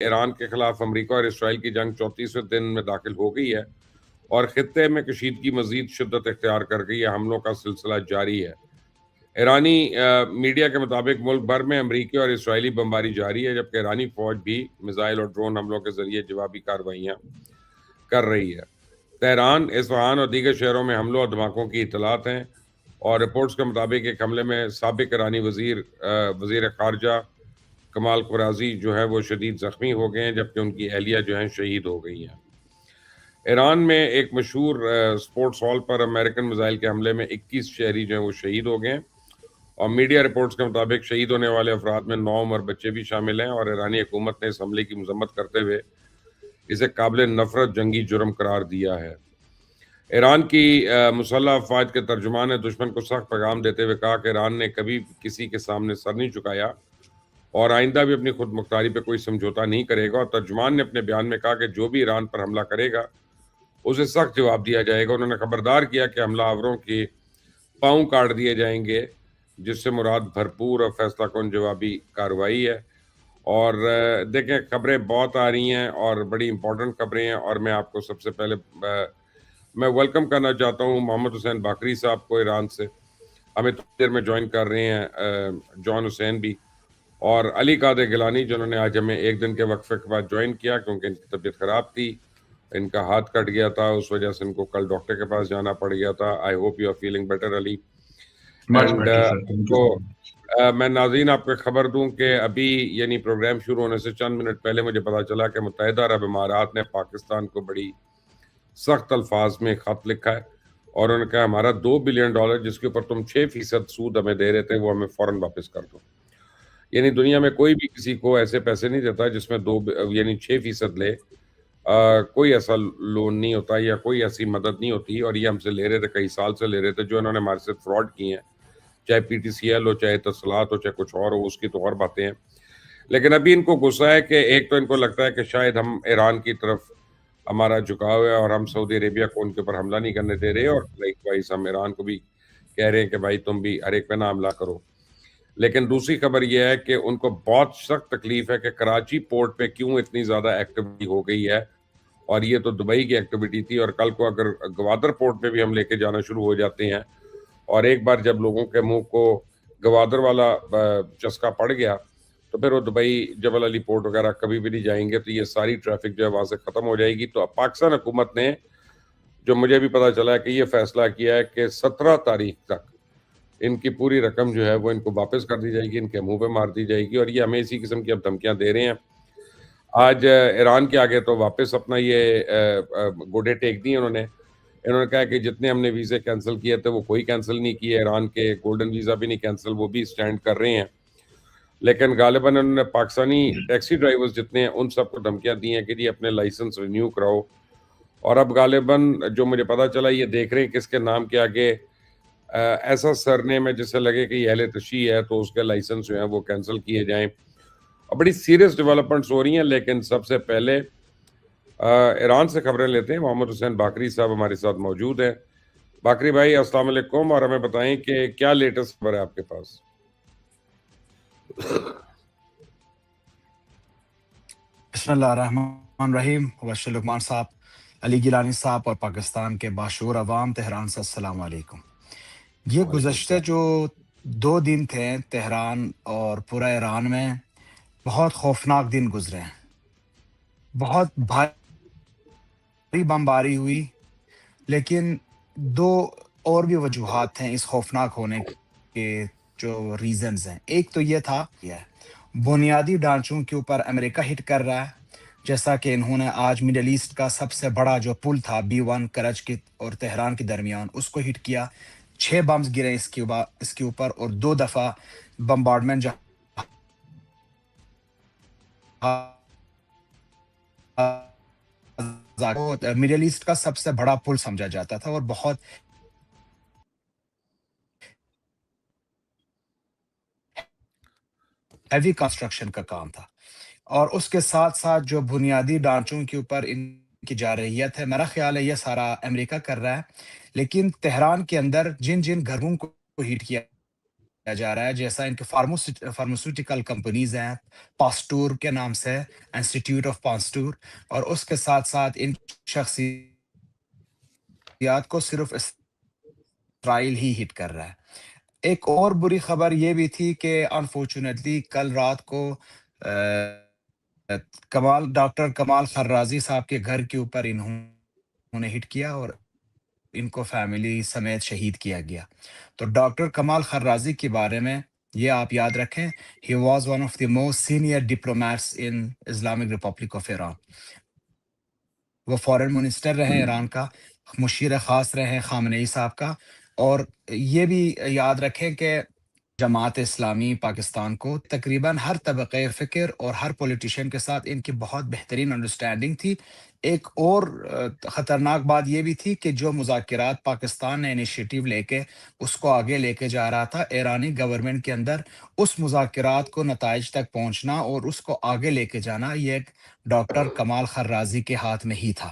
ایران کے خلاف امریکہ اور اسرائیل کی جنگ 34ویں دن میں داخل ہو گئی ہے اور خطے میں کشیدگی مزید شدت اختیار کر گئی ہے۔ حملوں کا سلسلہ جاری ہے۔ ایرانی میڈیا کے مطابق ملک بھر میں امریکی اور اسرائیلی بمباری جاری ہے، جبکہ ایرانی فوج بھی میزائل اور ڈرون حملوں کے ذریعے جوابی کارروائیاں کر رہی ہے۔ تہران، اصفہان اور دیگر شہروں میں حملوں اور دھماکوں کی اطلاعات ہیں، اور رپورٹس کے مطابق ایک حملے میں سابق ایرانی وزیر خارجہ کمال قرازی جو ہے وہ شدید زخمی ہو گئے ہیں، جبکہ ان کی اہلیہ جو ہیں شہید ہو گئی ہیں۔ ایران میں ایک مشہور سپورٹس ہال پر امریکن میزائل کے حملے میں 21 شہری جو ہیں وہ شہید ہو گئے ہیں، اور میڈیا رپورٹس کے مطابق شہید ہونے والے افراد میں 9 عمر بچے بھی شامل ہیں، اور ایرانی حکومت نے اس حملے کی مذمت کرتے ہوئے اسے قابل نفرت جنگی جرم قرار دیا ہے۔ ایران کی مسلح افواج کے ترجمان نے دشمن کو سخت پیغام دیتے ہوئے کہا کہ ایران نے کبھی کسی کے سامنے سر نہیں جھکایا اور آئندہ بھی اپنی خود مختاری پہ کوئی سمجھوتا نہیں کرے گا، اور ترجمان نے اپنے بیان میں کہا کہ جو بھی ایران پر حملہ کرے گا اسے سخت جواب دیا جائے گا۔ انہوں نے خبردار کیا کہ حملہ آوروں کے پاؤں کاٹ دیے جائیں گے، جس سے مراد بھرپور اور فیصلہ کن جوابی کارروائی ہے۔ اور دیکھیں، خبریں بہت آ رہی ہیں اور بڑی امپورٹنٹ خبریں ہیں، اور میں آپ کو سب سے پہلے میں ویلکم کرنا چاہتا ہوں محمد حسین باقری صاحب کو ایران سے۔ ہمیں تھوڑی دیر میں جوائن کر رہے ہیں جان حسین بھی، اور علی قادر گیلانی جنہوں نے آج ہمیں ایک دن کے وقفے کے بعد جوائن کیا کیونکہ ان کی طبیعت خراب تھی، ان کا ہاتھ کٹ گیا تھا، اس وجہ سے ان کو کل ڈاکٹر کے پاس جانا پڑ گیا تھا۔ I hope you are feeling better Ali. And میں ناظرین آپ کو خبر دوں کہ ابھی یعنی پروگرام شروع ہونے سے چند منٹ پہلے مجھے پتا چلا کہ متحدہ عرب امارات نے پاکستان کو بڑی سخت الفاظ میں خط لکھا ہے، اور انہوں نے کہا ہمارا $2 بلین جس کے اوپر تم 6% سود ہمیں دے رہے تھے وہ ہمیں فوراً واپس کر دو۔ یعنی دنیا میں کوئی بھی کسی کو ایسے پیسے نہیں دیتا جس میں 6% لے، کوئی ایسا لون نہیں ہوتا یا کوئی ایسی مدد نہیں ہوتی، اور یہ ہم سے لے رہے تھے، کئی سال سے لے رہے تھے، جو انہوں نے ہمارے سے فراڈ کی ہیں، چاہے پی ٹی سی ایل ہو، چاہے اتصالات ہو، چاہے کچھ اور ہو، اس کی تو اور باتیں ہیں۔ لیکن ابھی ان کو غصہ ہے کہ ایک تو ان کو لگتا ہے کہ شاید ہم ایران کی طرف ہمارا جھکاؤ ہے اور ہم سعودی عربیہ کو ان کے اوپر حملہ نہیں کرنے دے رہے، اور لائک وائز ہم ایران کو بھی کہہ رہے ہیں کہ بھائی تم بھی ہر ایک پہ نہ حملہ کرو۔ لیکن دوسری خبر یہ ہے کہ ان کو بہت سخت تکلیف ہے کہ کراچی پورٹ پہ کیوں اتنی زیادہ ایکٹیویٹی ہو گئی ہے، اور یہ تو دبئی کی ایکٹیویٹی تھی، اور کل کو اگر گوادر پورٹ پہ بھی ہم لے کے جانا شروع ہو جاتے ہیں، اور ایک بار جب لوگوں کے منہ کو گوادر والا چسکا پڑ گیا تو پھر وہ دبئی جبل علی پورٹ وغیرہ کبھی بھی نہیں جائیں گے، تو یہ ساری ٹریفک جو ہے وہاں سے ختم ہو جائے گی۔ تو پاکستان حکومت نے، جو مجھے بھی پتا چلا ہے کہ یہ فیصلہ کیا ہے کہ 17 تاریخ تک ان کی پوری رقم جو ہے وہ ان کو واپس کر دی جائے گی، ان کے منہ پہ مار دی جائے گی، اور یہ ہمیں اسی قسم کی اب دھمکیاں دے رہے ہیں۔ آج ایران کے آگے تو واپس اپنا یہ گوڈے ٹیک دی انہوں نے کہا کہ جتنے ہم نے ویزے کینسل کیے تھے وہ کوئی کینسل نہیں کیے، ایران کے گولڈن ویزا بھی نہیں کینسل، وہ بھی سٹینڈ کر رہے ہیں۔ لیکن غالباً انہوں نے پاکستانی ٹیکسی ڈرائیورز جتنے ہیں ان سب کو دھمکیاں دی ہیں کہ جی اپنے لائسنس رینیو کراؤ، اور اب غالباً جو مجھے پتا چلا یہ دیکھ رہے ہیں کس کے نام کے آگے ایسا سرنیم ہے جس سے لگے کہ یہ اہل تشیع ہے تو اس کے لائسنس جو ہیں وہ کینسل کیے جائیں، اور بڑی سیریس ڈیولپمنٹس ہو رہی ہیں۔ لیکن سب سے پہلے ایران سے خبریں لیتے ہیں۔ محمد حسین باقری صاحب ہمارے ساتھ موجود ہیں۔ باقری بھائی السلام علیکم، اور ہمیں بتائیں کہ کیا لیٹسٹ خبر ہے آپ کے پاس؟ بسم اللہ الرحمن الرحیم۔ وبشر لقمان صاحب، علی گیلانی صاحب اور پاکستان کے باشعور عوام تہران سے السلام علیکم۔ یہ گزشتہ جو 2 دن تھے تہران اور پورا ایران میں بہت خوفناک دن گزرے ہیں۔ بہت بھاری بمباری ہوئی، لیکن 2 اور بھی وجوہات ہیں اس خوفناک ہونے کے جو ریزنز ہیں۔ ایک تو یہ تھا بنیادی ڈھانچوں کے اوپر امریکہ ہٹ کر رہا ہے، جیسا کہ انہوں نے آج مڈل ایسٹ کا سب سے بڑا جو پل تھا B1 کراچی اور تہران کے درمیان اس کو ہٹ کیا۔ 6 بمز گرے اس کے اوپر، اور 2 دفعہ بمبارڈمنٹ مڈل ایسٹ کا سب سے بڑا پل سمجھا جاتا تھا، اور بہت ہیوی کنسٹرکشن کا کام تھا۔ اور اس کے ساتھ ساتھ جو بنیادی ڈھانچوں کے اوپر ان کی جارحیت ہے، میرا خیال ہے یہ سارا امریکہ کر رہا ہے، لیکن تہران کے اندر جن گھروں کو ہٹ کیا جا رہا ہے، جیسا ان کے فارماسیوٹیکل کمپنیز ہیں پاسٹور کے نام سے، انسٹیٹیوٹ آف پاسٹور، اور اس کے ساتھ ساتھ ان شخصیات کو صرف اسرائیل ہی ہٹ کر رہا ہے۔ ایک اور بری خبر یہ بھی تھی کہ انفارچونیٹلی کل رات کو ڈاکٹر کمال خرازی صاحب کے گھر کے اوپر انہوں نے ہٹ کیا اور ان کو فیملی سمیت شہید کیا گیا۔ تو ڈاکٹر کمال خرازی کے بارے میں یہ آپ یاد رکھیں، he was one of the most senior diplomats in Islamic republic of Iran. وہ فارن منسٹر رہے ایران کا، مشیر خاص رہے خامنئی صاحب کا، اور یہ بھی یاد رکھیں کہ جماعت اسلامی پاکستان کو تقریباً ہر طبقہ فکر اور ہر پولیٹیشین کے ساتھ ان کی بہت بہترین انڈرسٹینڈنگ تھی۔ ایک اور خطرناک بات یہ بھی تھی کہ جو مذاکرات پاکستان نے انیشیٹو لے کے اس کو آگے لے کے جا رہا تھا، ایرانی گورنمنٹ کے اندر اس مذاکرات کو نتائج تک پہنچنا اور اس کو آگے لے کے جانا یہ ایک ڈاکٹر کمال خرازی کے ہاتھ میں ہی تھا۔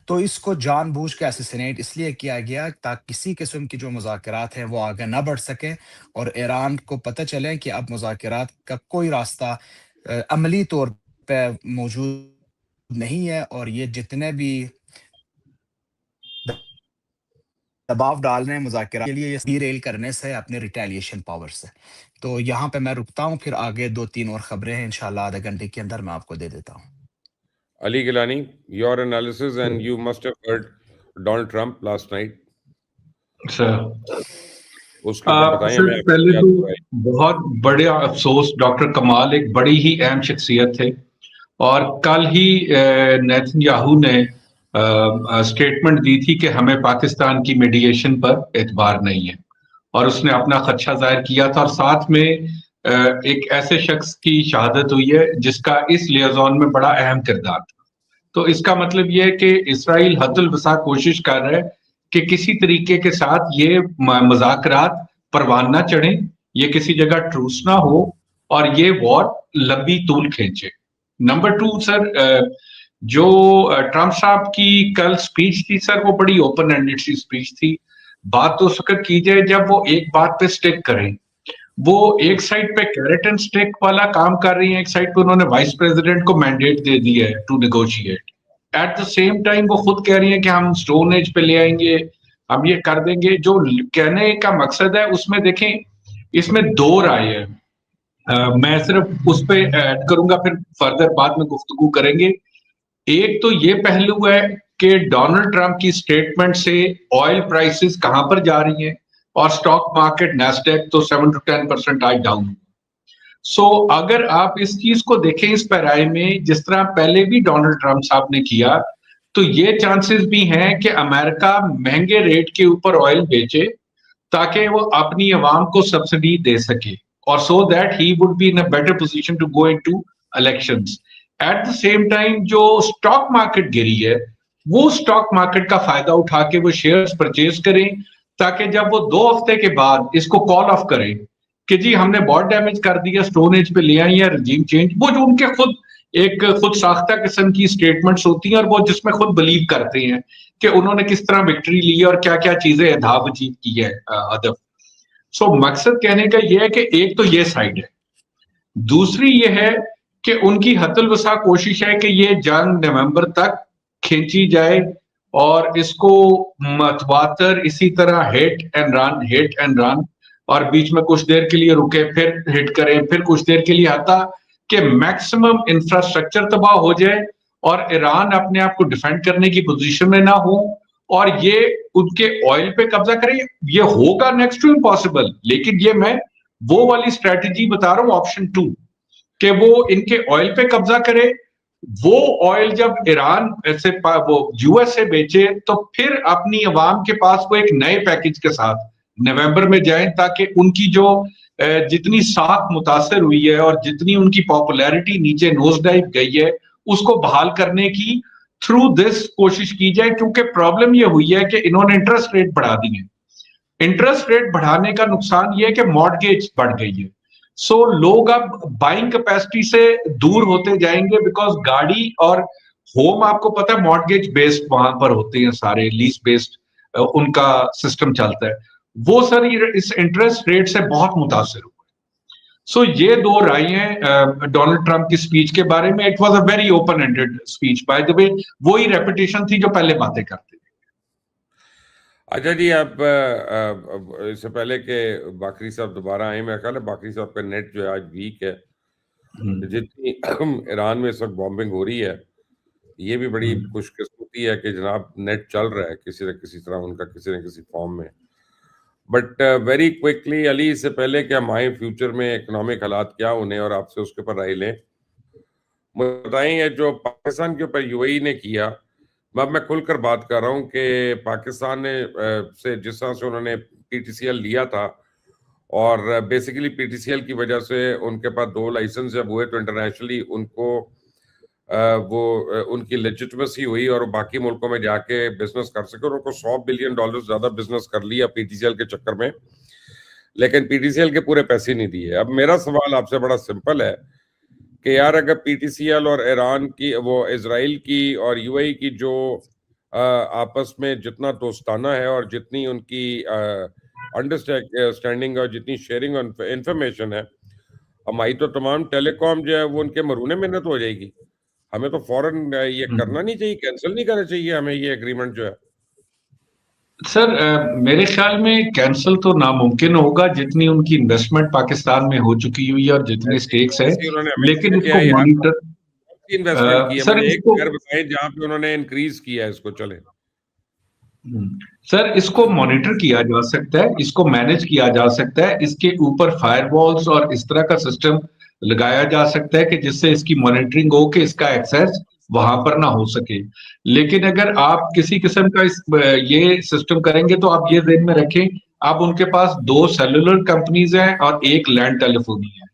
تو اس کو جان بوجھ کے اسیسینیٹ اس لیے کیا گیا تاکہ کسی قسم کی جو مذاکرات ہیں وہ آگے نہ بڑھ سکے اور ایران کو پتہ چلے کہ اب مذاکرات کا کوئی راستہ عملی طور پہ موجود نہیں ہے، اور یہ جتنے بھی دباؤ ڈال رہے ہیں مذاکرات کے لیے یہ ڈی ریل کرنے سے اپنے ریٹیلیشن پاور سے۔ تو یہاں پہ میں رکتا ہوں، پھر آگے 2-3 اور خبریں ہیں انشاءاللہ آدھے گھنٹے کے اندر میں آپ کو دے دیتا ہوں۔ Ali Gilani, your analysis, and you must have heard Donald Trump last night. سر اس کے اوپر بتائیں ہمیں آپ پہلے کیا تو لگ رہا ہے؟ بہت بڑے افسوس، ڈاکٹر کمال ایک بڑی ہی اہم شخصیت تھے، اور کل ہی نیتن یاہو نے اسٹیٹمنٹ دی تھی کہ ہمیں پاکستان کی میڈیشن پر اعتبار نہیں ہے، اور اس نے اپنا خدشہ ظاہر کیا تھا، اور ساتھ میں ایک ایسے شخص کی شہادت ہوئی ہے جس کا اس لیازون میں بڑا اہم کردار تھا۔ تو اس کا مطلب یہ ہے کہ اسرائیل حد الوسع کوشش کر رہا ہے کہ کسی طریقے کے ساتھ یہ مذاکرات پروان نہ چڑھیں، یہ کسی جگہ ٹروس نہ ہو، اور یہ وار لمبی طول کھینچے۔ نمبر 2 سر، جو ٹرمپ صاحب کی کل سپیچ تھی سر، وہ بڑی اوپن ہینڈڈ سی سپیچ تھی۔ بات تو اس وقت کی جائے جب وہ ایک بات پہ سٹک کریں، وہ ایک سائڈ پہ کیرٹ اینڈ سٹک والا کام کر رہی ہیں، ایک سائڈ پہ انہوں نے وائس پریزیڈنٹ کو مینڈیٹ دے دی ہے to negotiate, at the same time وہ خود کہہ رہی ہیں کہ ہم سٹون ایج پہ لے آئیں گے، ہم یہ کر دیں گے۔ جو کہنے کا مقصد ہے اس میں دیکھیں، اس میں 2 رائے ہیں، میں صرف اس پہ ایڈ کروں گا، پھر فردر بعد میں گفتگو کریں گے۔ ایک تو یہ پہلو ہے کہ ڈونلڈ ٹرمپ کی سٹیٹمنٹ سے آئل پرائسز کہاں پر جا رہی ہیں، اور سٹاک مارکیٹ نیسڈیک تو 7 to 10% آج ڈاؤن۔ سو اگر آپ اس چیز کو دیکھیں اس پیرائے میں، جس طرح پہلے بھی ڈونلڈ ٹرمپ صاحب نے کیا، تو یہ چانسز بھی ہیں کہ امریکہ مہنگے ریٹ کے اوپر آئل بیچے تاکہ وہ اپنی عوام کو سبسڈی دے سکے، اور so that he would be in a better position to go into elections. At the same time جو اسٹاک مارکیٹ گری ہے، وہ اسٹاک مارکیٹ کا فائدہ اٹھا کے وہ شیئرز پرچیز کریں، تاکہ جب وہ 2 ہفتے کے بعد اس کو کال آف کریں کہ جی ہم نے بہت ڈیمیج کر دیا، سٹون ایج پہ لے آئی یا رجیم چینج، وہ جو ان کے خود ساختہ قسم کی سٹیٹمنٹس ہوتی ہیں، اور وہ جس میں خود بلیو کرتے ہیں کہ انہوں نے کس طرح وکٹری لی ہے اور کیا کیا چیزیں اہداف اچیو کی ہے ہدف۔ سو مقصد کہنے کا یہ ہے کہ ایک تو یہ سائڈ ہے، دوسری یہ ہے کہ ان کی حد الوسع کوشش ہے کہ یہ جنگ نومبر تک کھینچی جائے، اور اس کو متواتر اسی طرح ہٹ اینڈ رن، اور بیچ میں کچھ دیر کے لیے رکے، پھر ہٹ کریں، پھر کچھ دیر کے لیے آتا کہ میکسیمم انفراسٹرکچر تباہ ہو جائے اور ایران اپنے آپ کو ڈیفینڈ کرنے کی پوزیشن میں نہ ہو، اور یہ ان کے آئل پہ قبضہ کریں۔ یہ ہوگا نیکسٹ ٹو امپاسبل، لیکن یہ میں وہ والی اسٹریٹجی بتا رہا ہوں، آپشن 2، کہ وہ ان کے آئل پہ قبضہ کرے، وہ آئل جب ایران وہ یو ایس سے بیچے تو پھر اپنی عوام کے پاس وہ ایک نئے پیکج کے ساتھ نومبر میں جائیں، تاکہ ان کی جو جتنی ساکھ متاثر ہوئی ہے اور جتنی ان کی پاپولیرٹی نیچے نوز ڈائیو گئی ہے، اس کو بحال کرنے کی تھرو دس کوشش کی جائے۔ کیونکہ پرابلم یہ ہوئی ہے کہ انہوں نے انٹرسٹ ریٹ بڑھا دی ہے، انٹرسٹ ریٹ بڑھانے کا نقصان یہ ہے کہ مارٹگیج بڑھ گئی ہے، سو لوگ اب بائنگ کیپیسٹی سے دور ہوتے جائیں گے، بیکاز گاڑی اور ہوم آپ کو پتا ہے مارٹگیج بیسڈ وہاں پر ہوتے ہیں، سارے لیز بیسڈ ان کا سسٹم چلتا ہے۔ وہ سر اس انٹرسٹ ریٹ سے بہت متاثر ہوئے. سو یہ دو رائے ہیں ڈونلڈ ٹرمپ کی سپیچ کے بارے میں. It was a very open handed speech by the way. وہی ریپیٹیشن تھی جو پہلے باتیں کرتے تھے. اچھا جی، آپ اس سے پہلے کہ باقری صاحب دوبارہ آئیں، میرا خیال ہے باقری صاحب کا نیٹ جو ہے آج ویک ہے. جتنی ایران میں اس وقت بامبنگ ہو رہی ہے، یہ بھی بڑی خوش قسمتی ہے کہ جناب نیٹ چل رہا ہے کسی نہ کسی طرح ان کا، کسی نہ کسی فارم میں. بٹ ویری کوئکلی علی، اس سے پہلے کہ ہم آئیں فیوچر میں اکنامک حالات کیا انہیں اور آپ سے اس کے اوپر رائے لیں، مجھے بتائیں یہ جو پاکستان کے اوپر یو اے ای نے کیا، اب میں کھل کر بات کر رہا ہوں کہ پاکستان نے سے جس طرح سے انہوں نے پی ٹی سی ایل لیا تھا، اور basically P T C L کی وجہ سے ان کے پاس 2 لائسنس جب ہوئے تو انٹرنیشنلی ان کو وہ ان کی لیجٹمیسی ہوئی اور باقی ملکوں میں جا کے بزنس کر سکے، اور ان کو $100 بلین زیادہ بزنس کر لیا پی ٹی سی ایل کے چکر میں، لیکن پی ٹی سی ایل کے پورے پیسے نہیں دیے. اب میرا سوال آپ سے بڑا سمپل ہے کہ یار اگر پی ٹی سی ایل اور ایران کی، وہ اسرائیل کی اور یو اے ای کی جو آپس میں جتنا دوستانہ ہے اور جتنی ان کی انڈرسٹینڈنگ اور جتنی شیئرنگ انفارمیشن ہے، ہماری تو تمام ٹیلی کام جو ہے وہ ان کے مرہون محنت ہو جائے گی. ہمیں تو فوراً یہ کرنا نہیں چاہیے، کینسل نہیں کرنا چاہیے ہمیں یہ اگریمنٹ جو ہے. سر میرے خیال میں کینسل تو ناممکن ہوگا، جتنی ان کی انویسٹمنٹ پاکستان میں ہو چکی ہوئی ہے اور جتنے سٹیکس ہیں، لیکن اس کو مانیٹر انویسٹمنٹ کی ہے، سر مجھے اس ایک کو شہر بتائیں جہاں پہ انہوں نے انکریز کیا ہے اس کو. چلیں سر اس کو مانیٹر کیا جا سکتا ہے، اس کو مینج کیا جا سکتا ہے، اس کے اوپر فائر والز اور اس طرح کا سسٹم لگایا جا سکتا ہے کہ جس سے اس کی مانیٹرنگ ہو کہ اس کا ایکسیس وہاں پر نہ ہو سکے. لیکن اگر آپ کسی قسم کا یہ سسٹم کریں گے تو آپ یہ ذہن میں رکھیں، آپ ان کے پاس 2 سیلولر کمپنیز ہیں اور 1 لینڈ ٹیلیفونی ہے.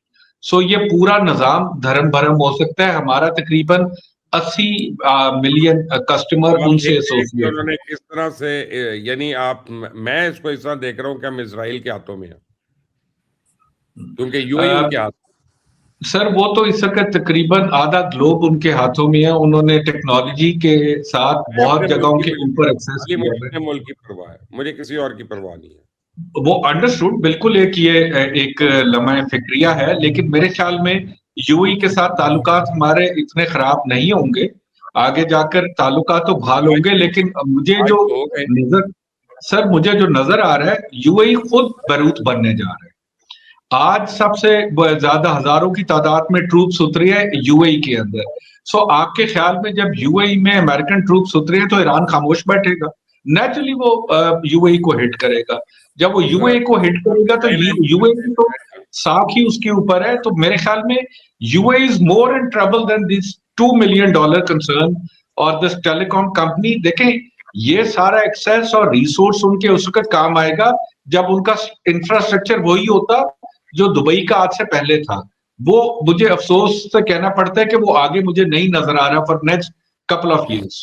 سو یہ پورا نظام دھرم بھرم ہو سکتا ہے. ہمارا تقریباً 80 ملین کسٹمر ان سے ایسوسیٹ. انہوں نے کس طرح سے، یعنی میں اس کو اس طرح دیکھ رہا ہوں کہ ہم اسرائیل کے ہاتھوں میں ہیں کیونکہ یو اے ان کے ہاتھ. سر وہ تو اس وقت تقریباً آدھا گلوب ان کے ہاتھوں میں ہے. انہوں نے ٹیکنالوجی کے ساتھ بہت جگہوں کے اوپر ایکسیس کیا ہے. مجھے ملک کی پرواہ ہے، مجھے کسی اور کی پرواہ نہیں ہے. وہ انڈرسٹوڈ، بالکل ایک لمحہ فکریہ ہے، لیکن میرے خیال میں یو ای کے ساتھ تعلقات ہمارے اتنے خراب نہیں ہوں گے. آگے جا کر تعلقات تو بحال ہوں گے، لیکن مجھے جو نظر آ رہا ہے یو اے خود بیروت بننے جا رہا ہے. آج سب سے زیادہ ہزاروں کی تعداد میں ٹروپس اتری ہے یو اے کے اندر. سو آپ کے خیال میں جب یو اے میں امریکن ٹروپس اترے ہیں تو ایران خاموش بیٹھے گا؟ نیچرلی وہ یو اے کو ہٹ کرے گا. جب وہ یو اے کو ہٹ کرے گا تو یو اے کی تو ساکھ ہی اس کے اوپر ہے. تو میرے خیال میں U A is more in trouble than this $2 million concern اور دس ٹیلی کام کمپنی. دیکھیں یہ سارا ایکسیس اور ریسورس ان کے اس وقت کام آئے گا جب ان کا انفراسٹرکچر وہی ہوتا جو دبئی کا آج سے پہلے تھا. وہ مجھے افسوس سے کہنا پڑتا ہے کہ وہ آگے مجھے نہیں نظر آ رہا for next couple of years.